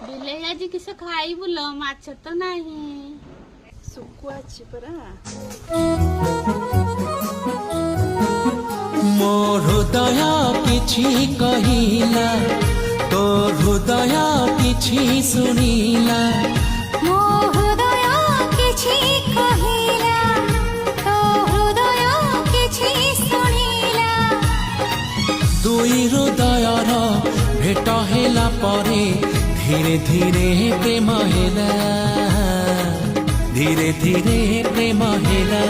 ବିଲେଇ ଆଜି କିସ ଖାଇବୁଲ ମାଛ ତ ନାହିଁ। ଶୁଖୁଆ ଅଛି ପରା। ମୋ ହୃଦୟ କିଛି କହିଲା, ତୋ ହୃଦୟ କିଛି ଶୁଣିଲା। ମୋ ହୃଦୟ କିଛି କହିଲା, ତୋ ହୃଦୟ କିଛି ଶୁଣିଲା। ଦୁଇ ହୃଦୟର ଭେଟ ହେଲା ପରେ ଧୀରେ ଧୀରେ ପ୍ରେମ ହେଲା, ଧୀରେ ଧୀରେ ପ୍ରେମ ହେଲା।